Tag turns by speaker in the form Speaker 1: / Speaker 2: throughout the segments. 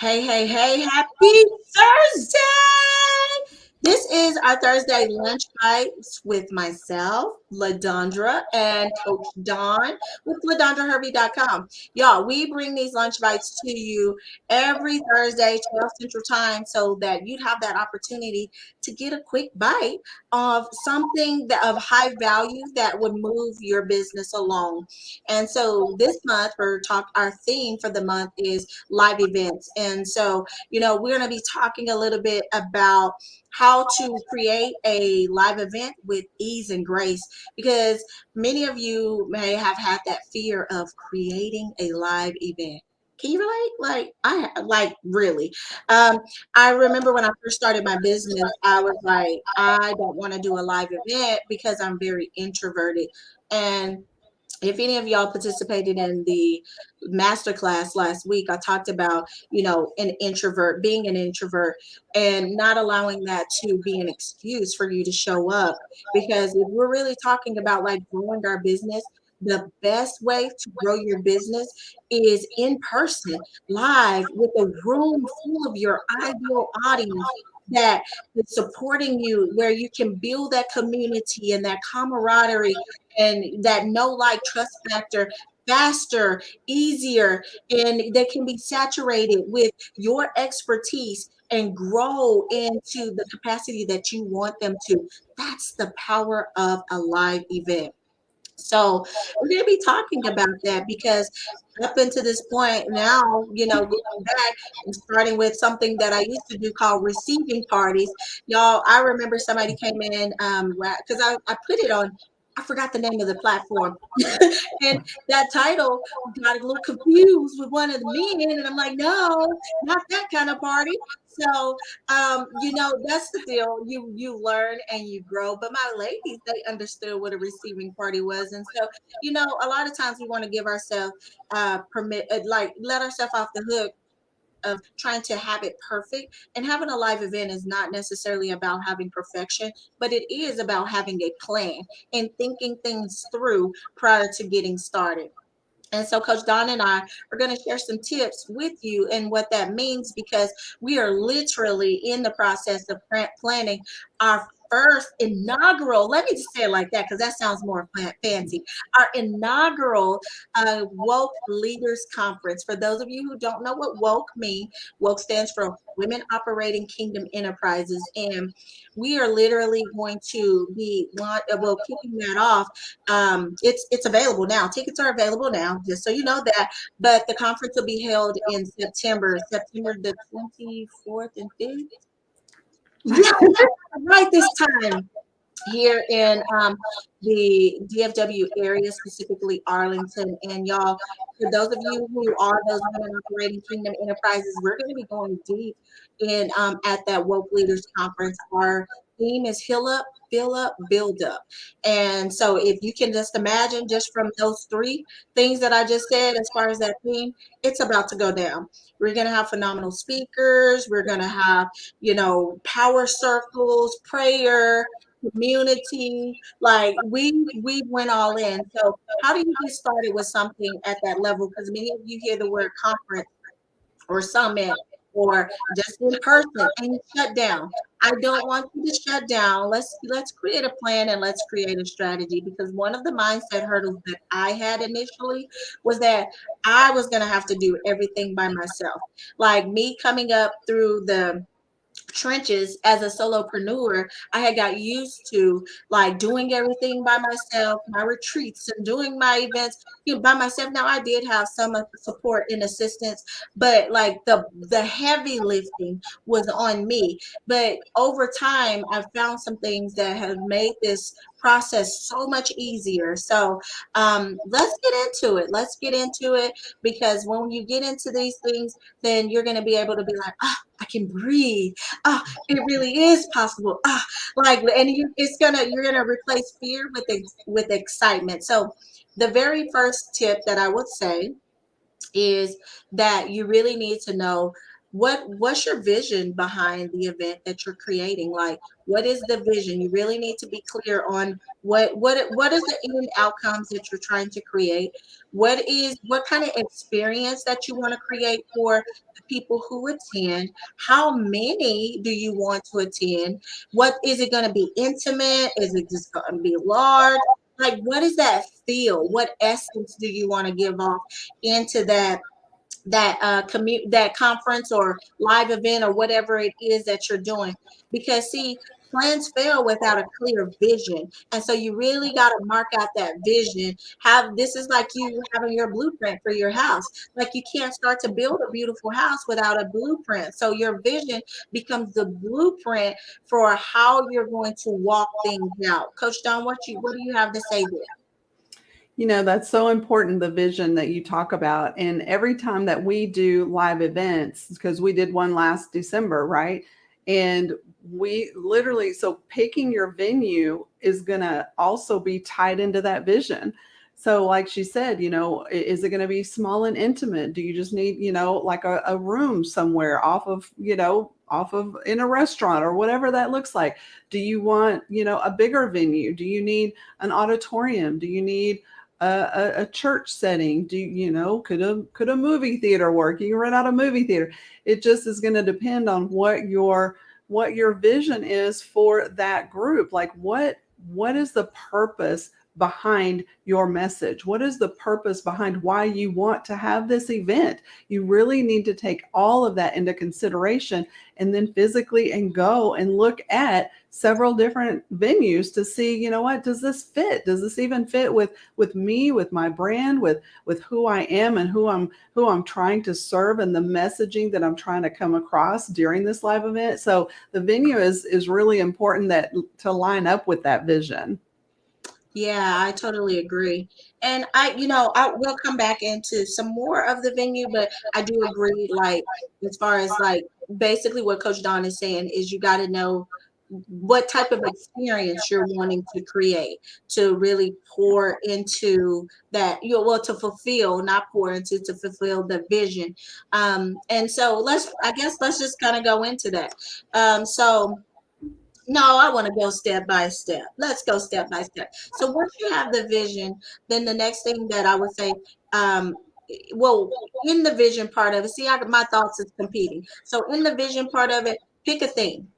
Speaker 1: Hey, hey, hey, happy Thursday! This is our Thursday lunch bites with myself, LaDondra, and Coach Don with LaDondraHervey.com. Y'all, we bring these lunch bites to you every Thursday, 12 Central Time, so that you'd have that opportunity to get a quick bite of something that of high value that would move your business along. And so this month, our theme for the month is live events. And so, we're going to be talking a little bit about how to create a live event with ease and grace because many of you may have had that fear of creating a live event. Can you relate? Like really. Um, I remember when I first started my business, I was like, I don't want to do a live event because I'm very introverted. And if any of y'all participated in the masterclass last week, I talked about, an introvert, being an introvert, and not allowing that to be an excuse for you to show up. Because if we're really talking about like growing our business, the best way to grow your business is in person, live with a room full of your ideal audience that is supporting you, where you can build that community and that camaraderie and that know, like, trust factor faster, easier, and they can be saturated with your expertise and grow into the capacity that you want them to. That's the power of a live event. So we're going to be talking about that because up until this point now, going back and starting with something that I used to do called receiving parties. Y'all, I remember somebody came in because I put it on. I forgot the name of the platform, and that title got a little confused with one of the men, and I'm like, no, not that kind of party. So that's the deal. You learn and you grow. But my ladies, they understood what a receiving party was. And so, a lot of times we want to give ourselves like let ourselves off the hook of trying to have it perfect. And having a live event is not necessarily about having perfection, but it is about having a plan and thinking things through prior to getting started. And so, Coach Don and I are going to share some tips with you and what that means because we are literally in the process of planning our first inaugural, let me just say it like that because that sounds more fancy, our inaugural Woke Leaders Conference. For those of you who don't know what woke means, woke stands for Women Operating Kingdom Enterprises. And we are literally going to be, kicking that off. It's available now. Tickets are available now, just so you know that. But the conference will be held in September the 24th and 5th. Yeah, right this time here in the DFW area, specifically Arlington. And y'all, for those of you who are those women operating Kingdom Enterprises, we're going to be going deep in at that Woke Leaders Conference. Our theme is Heal Up, Fill Up, Build Up. And so if you can just imagine just from those three things that I just said, as far as that theme, it's about to go down. We're going to have phenomenal speakers. We're going to have, power circles, prayer, community. Like we went all in. So how do you get started with something at that level? Because many of you hear the word conference or summit or just in person and you shut down. I don't want you to shut down. Let's create a plan and let's create a strategy, because one of the mindset hurdles that I had initially was that I was going to have to do everything by myself. Like me coming up through the trenches as a solopreneur, I had got used to like doing everything by myself, my retreats and doing my events, by myself. Now I did have some support and assistance, but like the heavy lifting was on me. But over time, I've found some things that have made this process so much easier. So let's get into it. Let's get into it, because when you get into these things, then you're going to be able to be like, ah, I can breathe. Ah, it really is possible. Ah, like, and you're gonna replace fear with excitement. So, the very first tip that I would say is that you really need to know. what's your vision behind the event that you're creating? Like, what is the vision? You really need to be clear on what is the end outcomes that you're trying to create. What kind of experience that you want to create for the people who attend? How many do you want to attend? What is it going to be? Intimate? Is it just going to be large? Like, what is that feel? What essence do you want to give off into that conference or live event or whatever it is that you're doing? Because see, plans fail without a clear vision, and so you really got to mark out that vision. Have This is like you having your blueprint for your house. Like, you can't start to build a beautiful house without a blueprint, so your vision becomes the blueprint for how you're going to walk things out. Coach Don, what do you have to say there?
Speaker 2: That's so important, the vision that you talk about. And every time that we do live events, because we did one last December, right? And we literally, so picking your venue is going to also be tied into that vision. So, like she said, is it going to be small and intimate? Do you just need, like a room somewhere off of in a restaurant or whatever that looks like? Do you want, a bigger venue? Do you need an auditorium? Do you need a church setting? Could a movie theater work? You can rent out a movie theater. It just is going to depend on what your vision is for that group. Like, what is the purpose behind your message? What is the purpose behind why you want to have this event? You really need to take all of that into consideration, and then physically and go and look at several different venues to see, what does this fit? Does this even fit with me, with my brand, with who I am and who I'm trying to serve, and the messaging that I'm trying to come across during this live event? So the venue is really important, that to line up with that vision.
Speaker 1: Yeah, I totally agree. And I will come back into some more of the venue, but I do agree, like, as far as like basically what Coach Don is saying is you got to know what type of experience you're wanting to create to really pour into that, well, to fulfill, not pour into, to fulfill the vision. And so let's just kind of go into that. So no, I want to go step by step. Let's go step by step. So once you have the vision, then the next thing that I would say, um, well, in the vision part of it, see, my thoughts is competing. So in the vision part of it, pick a theme.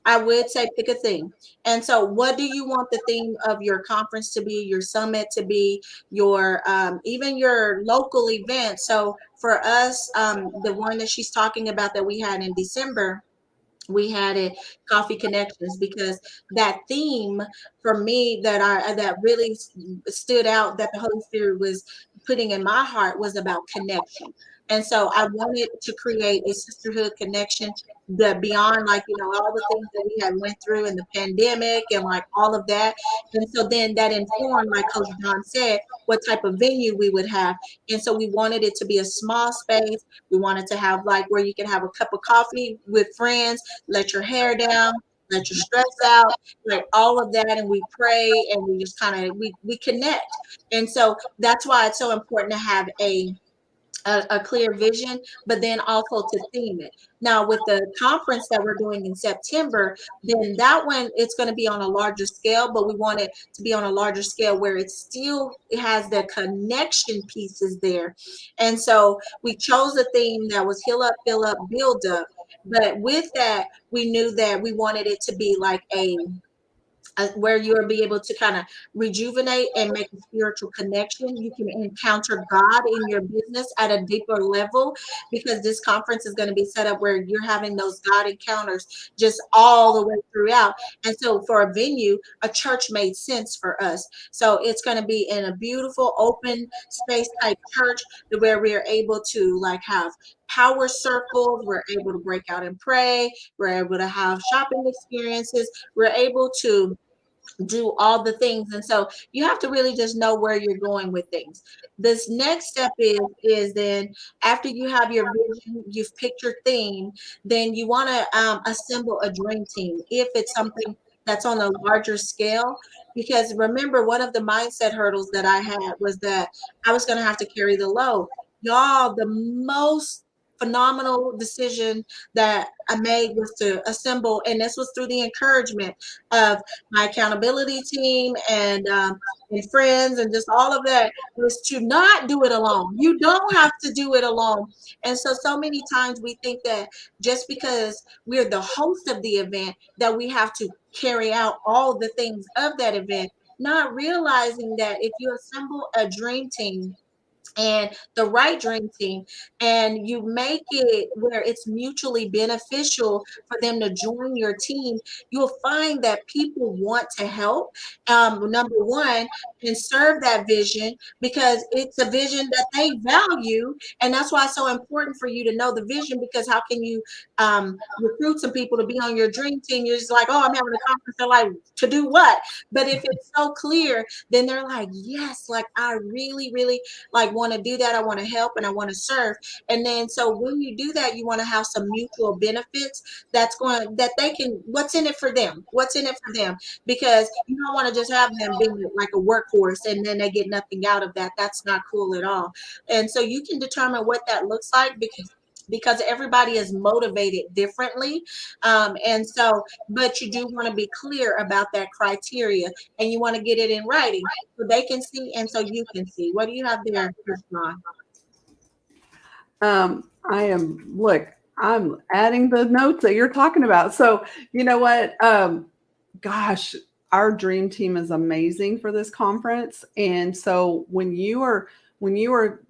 Speaker 1: I would say pick a theme. And so, what do you want the theme of your conference to be, your summit to be, your even your local event? So for us, the one that she's talking about that we had in December, we had it, Coffee Connections, because that theme for me that really stood out, that the Holy Spirit was putting in my heart, was about connection. And so I wanted to create a sisterhood connection that beyond, like, all the things that we had went through in the pandemic and like all of that. And so then that informed, like Coach Don said, what type of venue we would have. And so we wanted it to be a small space. We wanted to have like where you can have a cup of coffee with friends, let your hair down, let your stress out, like all of that. And we pray and we just kind of we connect. And so that's why it's so important to have a clear vision, but then also to theme it. Now, with the conference that we're doing in September, then that one, it's going to be on a larger scale, but we want it to be on a larger scale where it has the connection pieces there. And so we chose a theme that was heal up, fill up, build up. But with that, we knew that we wanted it to be like where you'll be able to kind of rejuvenate and make a spiritual connection. You can encounter God in your business at a deeper level, because this conference is going to be set up where you're having those God encounters just all the way throughout. And so for a venue, a church made sense for us. So it's going to be in a beautiful open space type church where we are able to like have power circles. We're able to break out and pray. We're able to have shopping experiences. We're able to do all the things. And so you have to really just know where you're going with things. This next step is then, after you have your vision, you've picked your theme, then you want to assemble a dream team if it's something that's on a larger scale. Because remember, one of the mindset hurdles that I had was that I was going to have to carry the load. Y'all, the most phenomenal decision that I made was to assemble, and this was through the encouragement of my accountability team and friends and just all of that, was to not do it alone. You don't have to do it alone. And so many times we think that just because we're the host of the event, that we have to carry out all the things of that event, not realizing that if you assemble a dream team and the right dream team, and you make it where it's mutually beneficial for them to join your team, you'll find that people want to help, number one, and serve that vision, because it's a vision that they value. And that's why it's so important for you to know the vision, because how can you recruit some people to be on your dream team? You're just like, oh, I'm having a conference. They're like, to do what? But if it's so clear, then they're like, yes, like I really, really like want to do that. I want to help and I want to serve. And then so when you do that, you want to have some mutual benefits that they can, what's in it for them? What's in it for them? Because you don't want to just have them being like a workhorse and then they get nothing out of that. That's not cool at all. And so you can determine what that looks like, because everybody is motivated differently. And so, but you do want to be clear about that criteria, and you want to get it in writing so they can see and so you can see. What do you have there, Kristan?
Speaker 2: I'm adding the notes that you're talking about. So you know what? Gosh, our dream team is amazing for this conference. And so when you are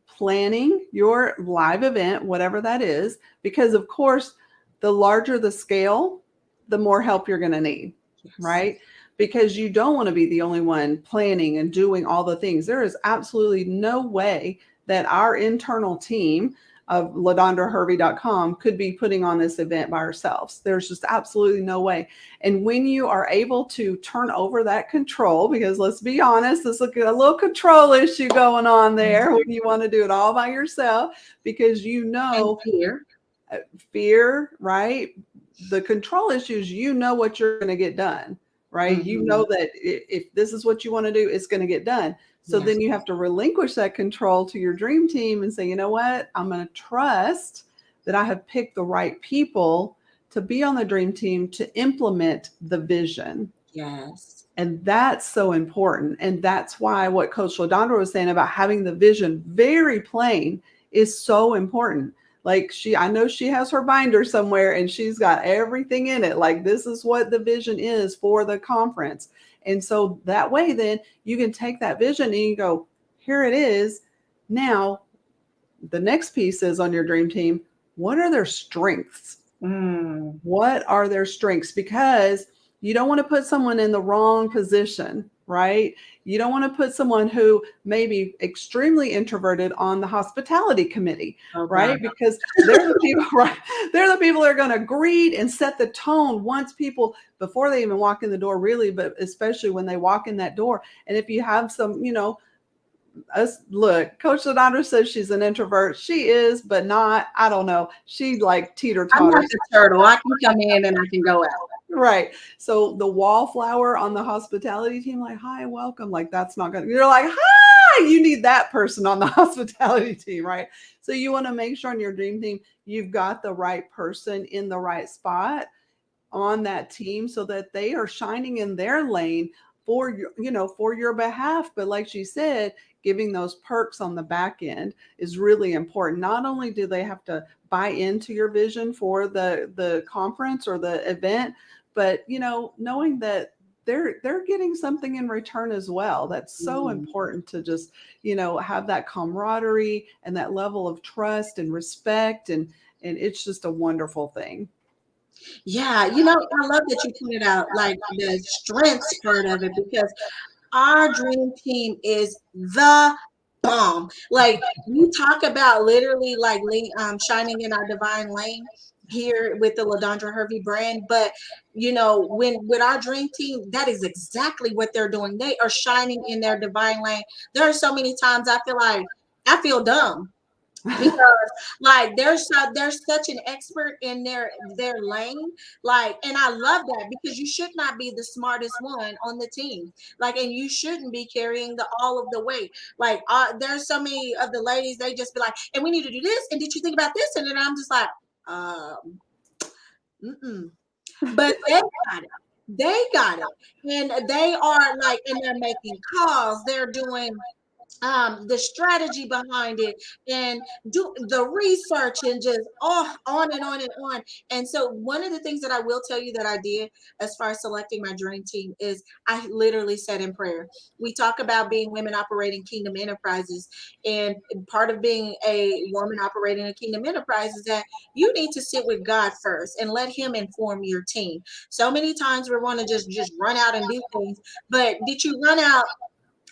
Speaker 2: planning your live event, whatever that is, because of course, the larger the scale, the more help you're going to need, yes. Right? Because you don't want to be the only one planning and doing all the things. There is absolutely no way that our internal team of LaDondraHervey.com could be putting on this event by ourselves. There's just absolutely no way. And when you are able to turn over that control, because let's be honest, there's a little control issue going on there when you want to do it all by yourself, because you know, fear, right? The control issues, you know what you're going to get done, right? Mm-hmm. You know that if this is what you want to do, it's going to get done. So then you have to relinquish that control to your dream team and say, you know what, I'm going to trust that I have picked the right people to be on the dream team to implement the vision.
Speaker 1: Yes.
Speaker 2: And that's so important. And that's why what Coach LaDondra was saying about having the vision very plain is so important. Like I know she has her binder somewhere and she's got everything in it. Like this is what the vision is for the conference. And so that way, then you can take that vision and you go, here it is. Now, the next piece is on your dream team. What are their strengths? What are their strengths? Because you don't want to put someone in the wrong position, right? You don't want to put someone who may be extremely introverted on the hospitality committee, right? Because they're the people, right? They're the people that are going to greet and set the tone once people, before they even walk in the door, really, but especially when they walk in that door. And if you have some, look, Coach LaDondra says she's an introvert. She is, but not, I don't know. She like teeter-totter.
Speaker 1: I'm like a turtle. I can come in and I can go out.
Speaker 2: Right. So the wallflower on the hospitality team, like, hi, welcome. Like, that's not going to, you're like, hi, you need that person on the hospitality team, right? So you want to make sure on your dream team, you've got the right person in the right spot on that team so that they are shining in their lane for your, for your behalf. But like she said, giving those perks on the back end is really important. Not only do they have to buy into your vision for the conference or the event, but knowing that they're getting something in return as well. That's so important to just have that camaraderie and that level of trust and respect, and it's just a wonderful thing.
Speaker 1: Yeah, I love that you pointed out like the strengths part of it, because our dream team is the bomb. Like we talk about literally like shining in our divine lane here with the LaDondra Hervey brand. But when with our dream team, that is exactly what they're doing. They are shining in their divine lane. There are so many times I feel dumb. because like they're such an expert in their lane, like, and I love that, because you should not be the smartest one on the team, like, and you shouldn't be carrying the all of the weight. Like, there's so many of the ladies, they just be like, and we need to do this, and did you think about this? And then I'm just like, um mm-mm. But they got it, and they are like, and they're making calls, they're doing the strategy behind it, and do the research, and just on and on and on. And so one of the things that I will tell you that I did as far as selecting my dream team is I literally said in prayer. We talk about being women operating kingdom enterprises, and part of being a woman operating a kingdom enterprise is that you need to sit with God first and let him inform your team. So many times we want to just run out and do things, but did you run out?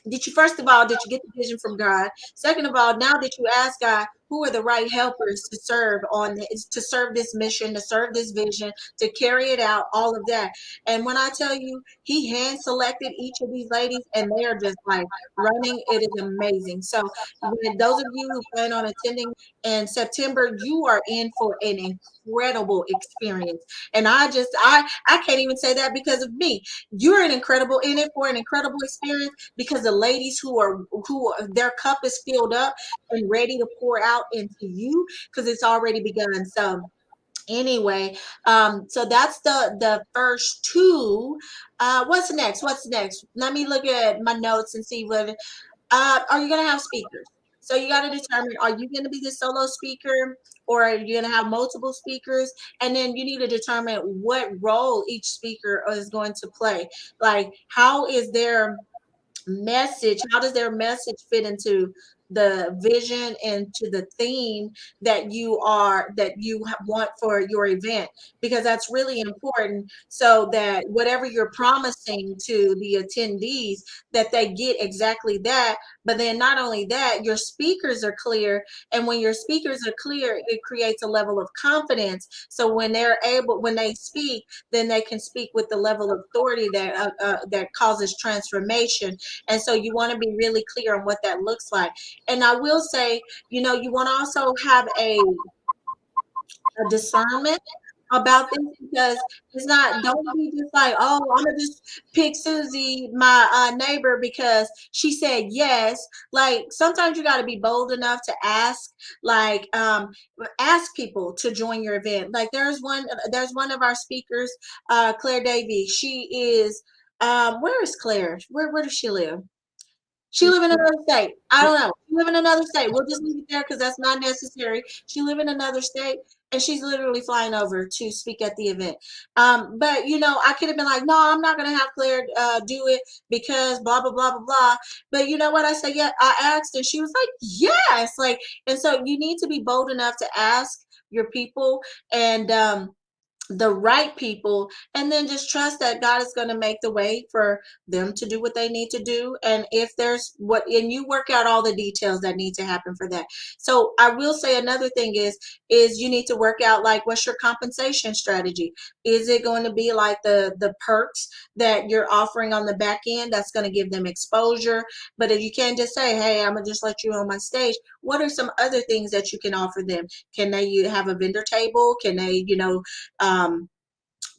Speaker 1: Did you, first of all, did you get the vision from God? Second of all, now did you ask God, who are the right helpers to serve to serve this mission, to serve this vision, to carry it out, all of that. And when I tell you, he hand selected each of these ladies, and they are just like running. It is amazing. So when those of you who plan on attending in September, you are in for an incredible experience. And I can't even say that because of me. You're in it for an incredible experience, because the ladies who their cup is filled up and ready to pour out into you, because it's already begun. So anyway, so that's the first two. What's next? Let me look at my notes and see what are you going to have speakers. So you got to determine, are you going to be the solo speaker, or are you going to have multiple speakers? And then you need to determine what role each speaker is going to play. Like, how does their message fit into the vision and to the theme that you want for your event, because that's really important, so that whatever you're promising to the attendees, that they get exactly that. But then not only that, your speakers are clear, and when your speakers are clear, it creates a level of confidence, so when they speak, then they can speak with the level of authority that causes transformation. And so you want to be really clear on what that looks like. And I will say, you want to also have a discernment about this, because don't be just like, oh, I'm gonna just pick Susie, my neighbor, because she said yes. Like, sometimes you got to be bold enough to ask, like, ask people to join your event. Like, there's one of our speakers, Claire Davy. She is, where is Claire? Where does she live? She live in another state. I don't know. She live in another state. We'll just leave it there because that's not necessary. She live in another state, and she's literally flying over to speak at the event. But I could have been like, no, I'm not gonna have Claire do it because blah blah blah blah blah. But you know what? I said, yeah. I asked, and she was like, yes. Like, and so you need to be bold enough to ask your people, and the right people, and then just trust that God is going to make the way for them to do what they need to do. And and you work out all the details that need to happen for that. So I will say another thing is you need to work out, like, what's your compensation strategy? Is it going to be like the perks that you're offering on the back end that's going to give them exposure? But if you can't just say, hey, I'm gonna just let you on my stage, what are some other things that you can offer them? Can you have a vendor table? Can they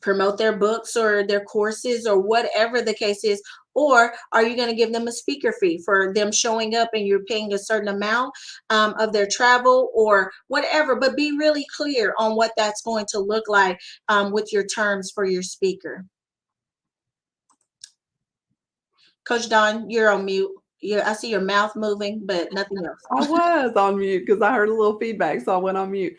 Speaker 1: promote their books or their courses or whatever the case is? Or are you going to give them a speaker fee for them showing up, and you're paying a certain amount of their travel or whatever? But be really clear on what that's going to look like with your terms for your speaker. Coach Don, you're on mute. I see your mouth moving, but nothing else.
Speaker 2: I was on mute because I heard a little feedback, so I went on mute.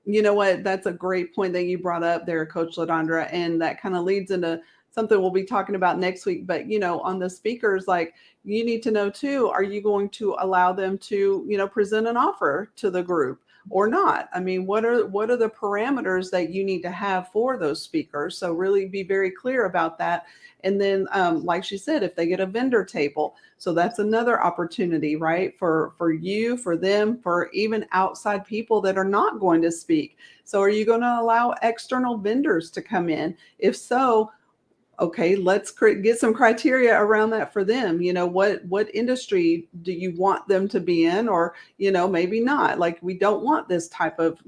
Speaker 2: You know what? That's a great point that you brought up there, Coach LaDondra, and that kind of leads into something we'll be talking about next week. But on the speakers, like, you need to know too, are you going to allow them to present an offer to the group or not? I mean, what are the parameters that you need to have for those speakers? So really be very clear about that. And then, like she said, if they get a vendor table, so that's another opportunity, right? For you, for them, for even outside people that are not going to speak. So are you going to allow external vendors to come in? If so, okay, let's get some criteria around that for them. What industry do you want them to be in, or maybe not. Like, we don't want this type of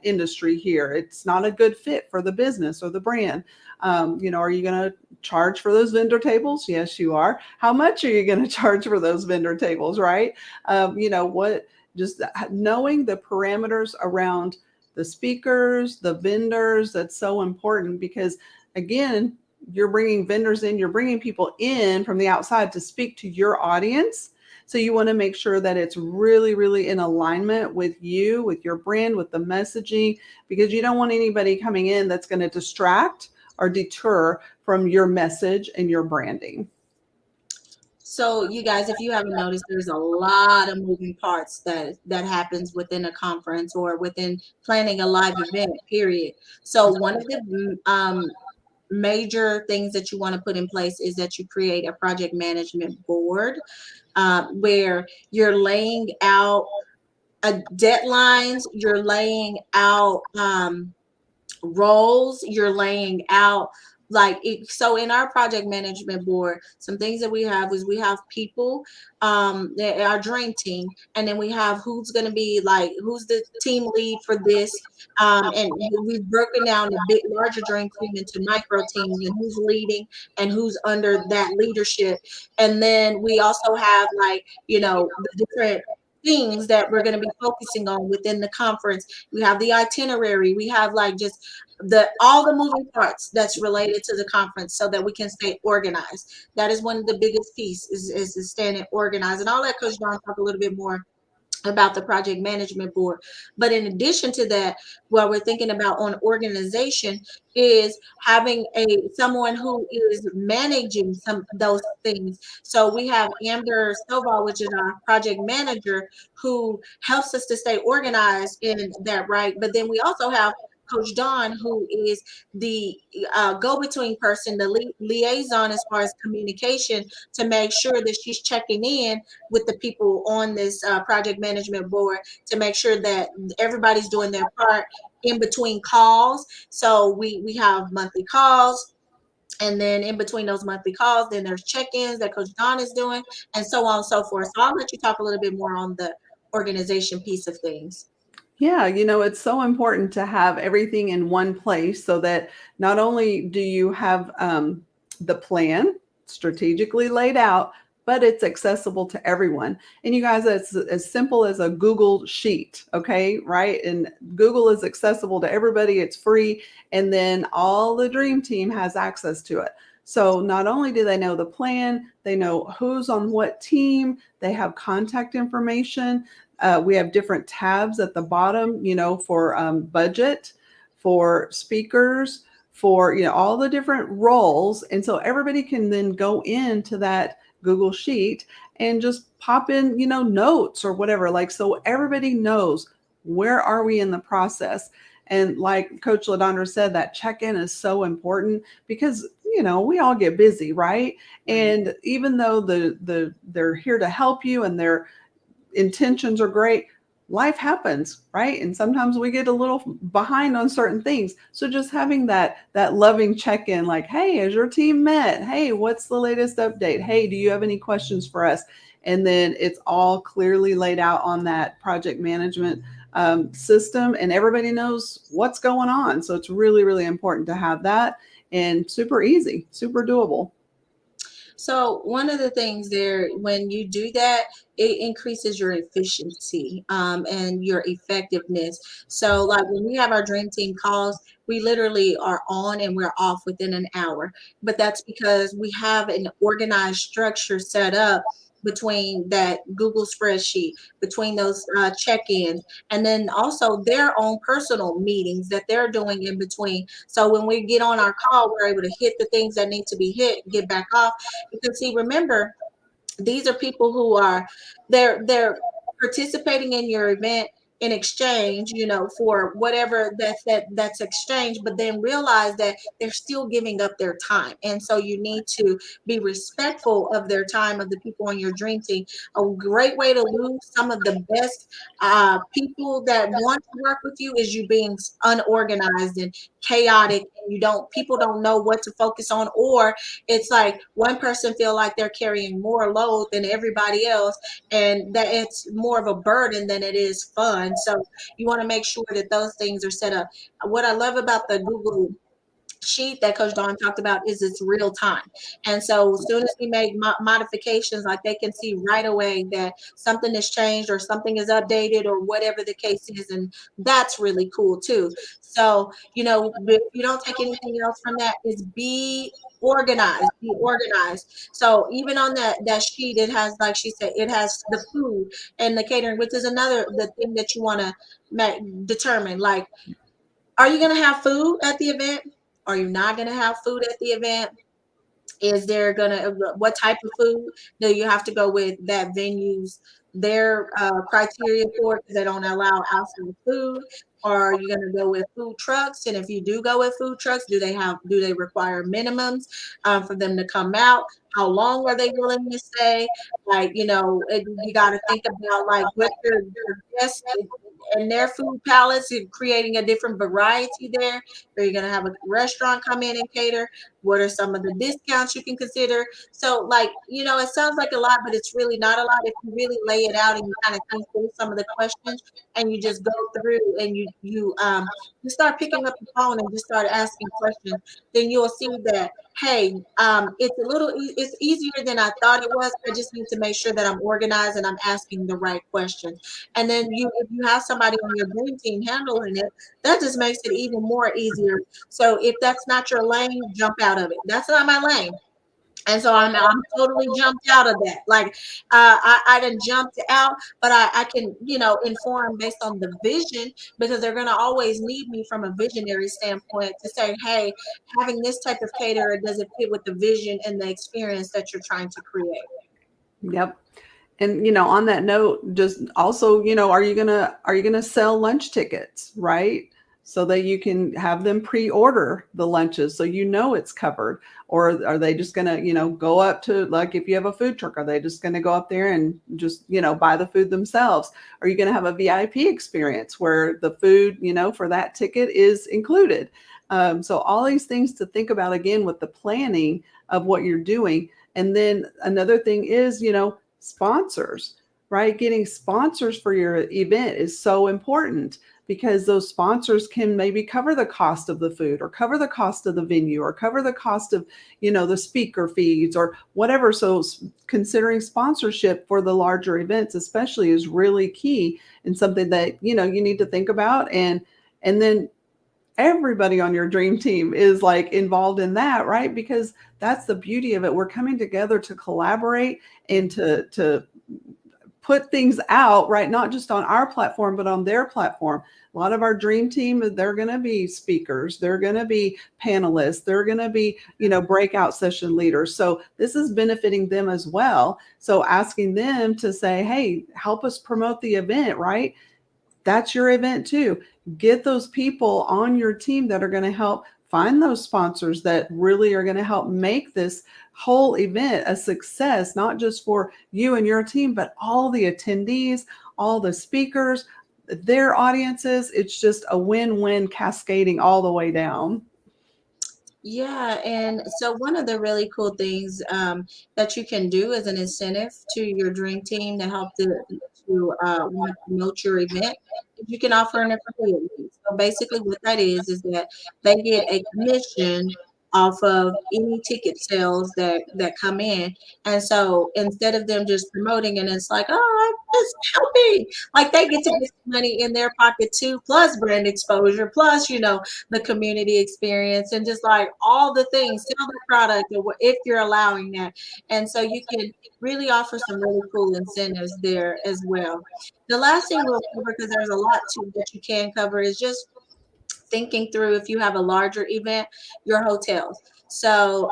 Speaker 2: industry here. It's not a good fit for the business or the brand. Are you going to charge for those vendor tables? Yes, you are. How much are you going to charge for those vendor tables, right? What just knowing the parameters around the speakers, the vendors, that's so important, because again, you're bringing vendors in, you're bringing people in from the outside to speak to your audience. So you want to make sure that it's really, really in alignment with you, with your brand, with the messaging, because you don't want anybody coming in that's going to distract or deter from your message and your branding.
Speaker 1: So you guys, if you haven't noticed, there's a lot of moving parts that happens within a conference or within planning a live event, period. So one of the major things that you want to put in place is that you create a project management board, where you're laying out deadlines, you're laying out roles, you're laying out so in our project management board, some things that we have is we have people, our dream team, and then we have who's going to be like, who's the team lead for this, and we've broken down a bit larger dream team into micro teams and who's leading and who's under that leadership. And then we also have the different things that we're going to be focusing on within the conference. We have the itinerary, we have just all the moving parts that's related to the conference, so that we can stay organized. That is one of the biggest pieces, is staying organized. And I'll let Coach Don talk a little bit more about the project management board. But in addition to that, what we're thinking about on organization is having someone who is managing some of those things. So we have Amber Stovall, which is our project manager, who helps us to stay organized in that, right? But then we also have Coach Don, who is the go-between person, the liaison as far as communication, to make sure that she's checking in with the people on this project management board, to make sure that everybody's doing their part in between calls. So we have monthly calls, and then in between those monthly calls, then there's check-ins that Coach Don is doing, and so on and so forth. So I'll let you talk a little bit more on the organization piece of things.
Speaker 2: Yeah, it's so important to have everything in one place, so that not only do you have the plan strategically laid out, but it's accessible to everyone. And you guys, it's as simple as a Google sheet, okay, right? And Google is accessible to everybody, it's free, and then all the dream team has access to it. So not only do they know the plan, they know who's on what team, they have contact information. We have different tabs at the bottom, for budget, for speakers, for, all the different roles. And so everybody can then go into that Google Sheet and just pop in, notes or whatever. So everybody knows, where are we in the process? And like Coach LaDondra said, that check-in is so important, because we all get busy, right? And even though they're here to help you and their intentions are great, life happens, right? And sometimes we get a little behind on certain things. So just having that loving check-in, like, hey, has your team met? Hey, what's the latest update? Hey, do you have any questions for us? And then it's all clearly laid out on that project management system, and everybody knows what's going on. So it's really, really important to have that, and super easy, super doable.
Speaker 1: So one of the things there, when you do that, it increases your efficiency, and your effectiveness. So like when we have our dream team calls, we literally are on and we're off within an hour. But that's because we have an organized structure set up between that Google spreadsheet, between those check-ins, and then also their own personal meetings that they're doing in between. So when we get on our call, we're able to hit the things that need to be hit, get back off. Because see, remember, these are people who are they're participating in your event, in exchange, for whatever that's exchanged, but then realize that they're still giving up their time. And so you need to be respectful of their time, of the people on your dream team. A great way to lose some of the best people that want to work with you is you being unorganized and chaotic, and people don't know what to focus on, or it's like one person feel like they're carrying more load than everybody else, and that it's more of a burden than it is fun. So you want to make sure that those things are set up. What I love about the Google sheet that Coach Dawn talked about is it's real time. And so as soon as we make modifications, like they can see right away that something has changed or something is updated or whatever the case is. And that's really cool too. So, if you don't take anything else from that, is be organized. So even on that sheet, it has, like she said, it has the food and the catering, which is another the thing that you want to determine. Like, are you going to have food at the event? Are you not going to have food at the event? Is there gonna what type of food do you have to go with that venues their criteria for, because they don't allow outside food? Or are you going to go with food trucks? And if you do go with food trucks, do they require minimums for them to come out? How long are they willing to stay? Like, you got to think about like what your guests and their food palettes and creating a different variety there. Are you going to have a restaurant come in and cater? What are some of the discounts you can consider? So, like, it sounds like a lot, but it's really not a lot if you really lay it out and you kind of think through some of the questions, and you just go through and you start picking up the phone and just start asking questions. Then you'll see that, hey, it's easier than I thought it was. I just need to make sure that I'm organized and I'm asking the right questions. And then if you have somebody on your dream team handling it, that just makes it even more easier. So if that's not your lane, jump out of it. That's not my lane. And so I'm totally jumped out of that. Like I done jumped out, but I can, inform based on the vision, because they're gonna always need me from a visionary standpoint to say, hey, having this type of caterer doesn't fit with the vision and the experience that you're trying to create.
Speaker 2: Yep. And on that note, just also, are you gonna sell lunch tickets, right? So that you can have them pre-order the lunches so it's covered. Or are they just gonna, go up to, like, if you have a food truck, are they just gonna go up there and just, buy the food themselves? Are you gonna have a VIP experience where the food, for that ticket is included? So all these things to think about again with the planning of what you're doing. And then another thing is, sponsors, right? Getting sponsors for your event is so important, because those sponsors can maybe cover the cost of the food, or cover the cost of the venue, or cover the cost of, the speaker fees or whatever. So considering sponsorship for the larger events especially is really key, and something that, you need to think about. And then everybody on your dream team is like involved in that, right? Because that's the beauty of it. We're coming together to collaborate and to put things out, right? Not just on our platform, but on their platform. A lot of our dream team, they're going to be speakers, they're going to be panelists, they're going to be, breakout session leaders. So this is benefiting them as well. So asking them to say, hey, help us promote the event, right? That's your event too. Get those people on your team that are going to help find those sponsors that really are going to help make this whole event a success, not just for you and your team, but all the attendees, all the speakers, their audiences. It's just a win-win, cascading all the way down.
Speaker 1: Yeah, and so one of the really cool things that you can do as an incentive to your dream team to help want to promote your event is you can offer an affiliate link. So basically, what that is that they get a commission off of any ticket sales that come in. And so instead of them just promoting and it's like, oh, just helping, like they get to get some money in their pocket too, plus brand exposure, plus the community experience, and just like all the things, sell the product if you're allowing that. And so you can really offer some really cool incentives there as well. The last thing we'll cover, because there's a lot to that you can cover, is just thinking through, if you have a larger event, your hotels. So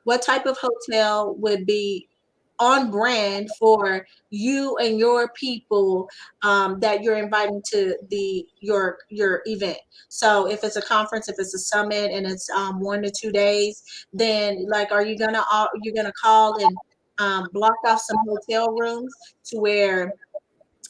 Speaker 1: what type of hotel would be on brand for you and your people that you're inviting to your event. So if it's a conference, if it's a summit, and it's 1 to 2 days, then like, are you gonna call and block off some hotel rooms to where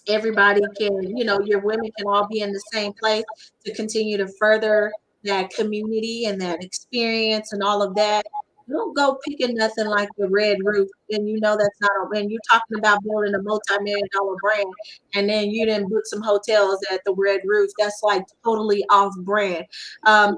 Speaker 1: everybody can, your women can all be in the same place to continue to further that community and that experience and all of that. Don't go picking nothing like the Red Roof, and that's not. And you're talking about building a multi-million dollar brand, and then you didn't book some hotels at the Red Roof. That's like totally off brand. And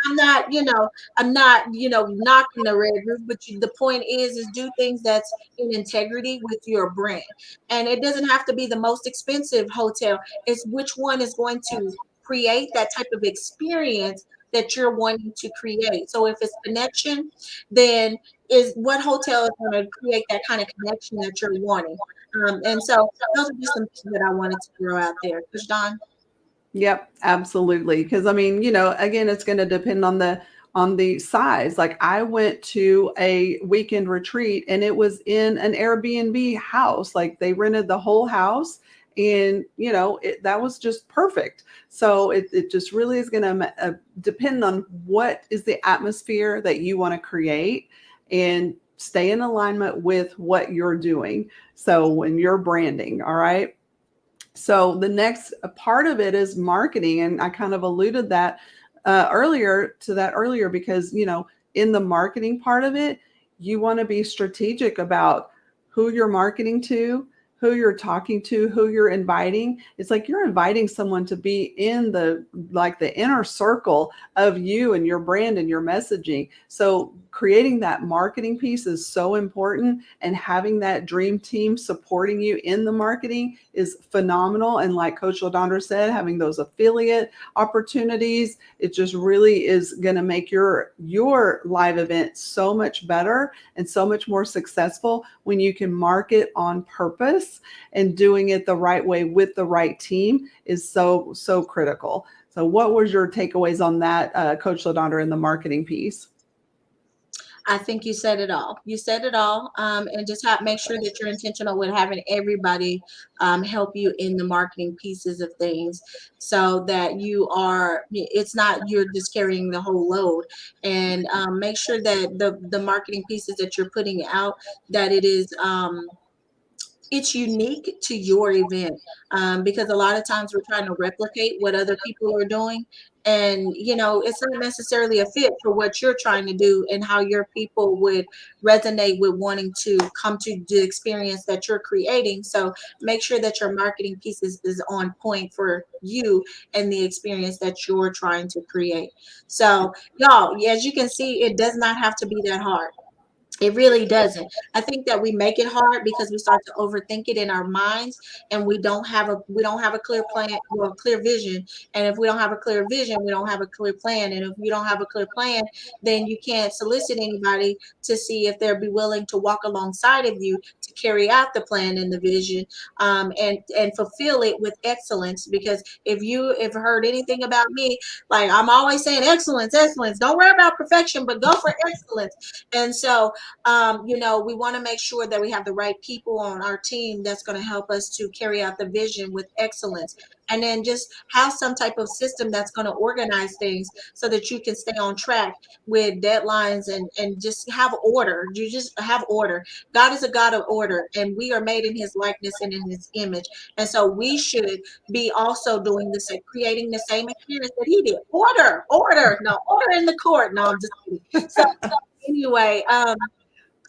Speaker 1: I'm not knocking the Red Roof, but the point is do things that's in integrity with your brand. And it doesn't have to be the most expensive hotel. It's which one is going to create that type of experience that you're wanting to create. So if it's connection, then is what hotel is going to create that kind of connection that you're wanting. And so those are just some things that I wanted to throw out there. Coach Don?
Speaker 2: Yep, absolutely. Because I mean, again, it's going to depend on the size. Like I went to a weekend retreat and it was in an Airbnb house. Like they rented the whole house, and that was just perfect. So it just really is going to depend on what is the atmosphere that you want to create, and stay in alignment with what you're doing. So when you're branding, all right. So the next part of it is marketing, and I kind of alluded that earlier because in the marketing part of it, you want to be strategic about who you're marketing to, who you're talking to, who you're inviting. It's like you're inviting someone to be in the inner circle of you and your brand and your messaging. So creating that marketing piece is so important, and having that dream team supporting you in the marketing is phenomenal. And like Coach LaDondra said, having those affiliate opportunities, it just really is going to make your live event so much better and so much more successful when you can market on purpose, and doing it the right way with the right team is so critical. So what was your takeaways on that, Coach LaDondra, in the marketing piece?
Speaker 1: I think you said it all. You said it all. And just make sure that you're intentional with having everybody help you in the marketing pieces of things, so that it's not you're just carrying the whole load. And make sure that the marketing pieces that you're putting out, that it's unique to your event, because a lot of times we're trying to replicate what other people are doing, and it's not necessarily a fit for what you're trying to do and how your people would resonate with wanting to come to the experience that you're creating. So make sure that your marketing piece is on point for you and the experience that you're trying to create. So y'all, as you can see, it does not have to be that hard. It really doesn't. I think that we make it hard because we start to overthink it in our minds, and we don't have a clear plan or a clear vision. And if we don't have a clear vision, we don't have a clear plan. And if you don't have a clear plan, then you can't solicit anybody to see if they'll be willing to walk alongside of you to carry out the plan and the vision, and fulfill it with excellence. Because if you have heard anything about me, like I'm always saying, excellence, excellence. Don't worry about perfection, but go for excellence. And so we want to make sure that we have the right people on our team that's going to help us to carry out the vision with excellence. And then just have some type of system that's going to organize things so that you can stay on track with deadlines, and just have order. You just have order. God is a God of order, and we are made in his likeness and in his image. And so we should be also doing the same, creating the same experience that he did. Order, no, order in the court. No, I'm just kidding. So anyway,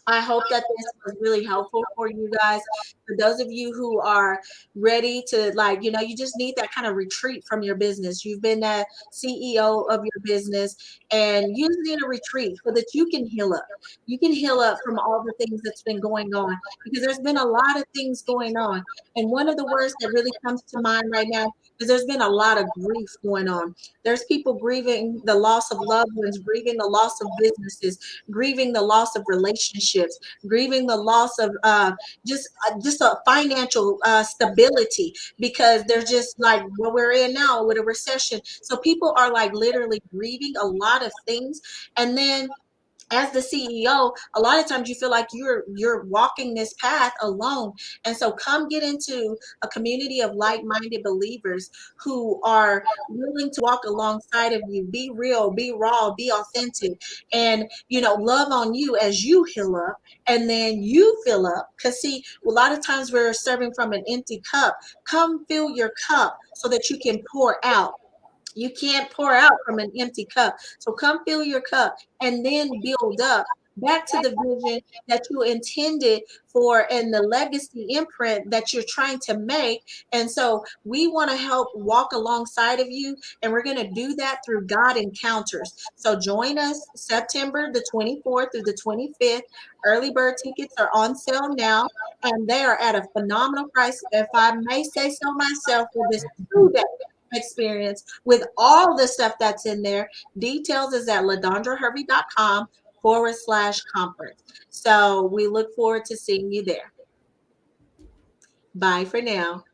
Speaker 1: I hope that this was really helpful for you guys. For those of you who are ready to, like, you just need that kind of retreat from your business. You've been that CEO of your business, and you need a retreat so that you can heal up. You can heal up from all the things that's been going on, because there's been a lot of things going on. And one of the words that really comes to mind right now is there's been a lot of grief going on. There's people grieving the loss of loved ones, grieving the loss of businesses, grieving the loss of relationships, grieving the loss of just a financial stability, because there's just like what we're in now with a recession. So people are like literally grieving a lot of things, and then as the CEO, a lot of times you feel like you're walking this path alone. And so come get into a community of like-minded believers who are willing to walk alongside of you, be real, be raw, be authentic, and love on you as you heal up and then you fill up. Because see, a lot of times we're serving from an empty cup. Come fill your cup so that you can pour out. You can't pour out from an empty cup. So come fill your cup and then build up back to the vision that you intended for and the legacy imprint that you're trying to make. And so we want to help walk alongside of you. And we're going to do that through God Encounters. So join us September the 24th through the 25th. Early bird tickets are on sale now, and they are at a phenomenal price. If I may say so myself, for this 2 day experience with all the stuff that's in there. Details is at ladandrahervey.com/conference. So we look forward to seeing you there. Bye for now.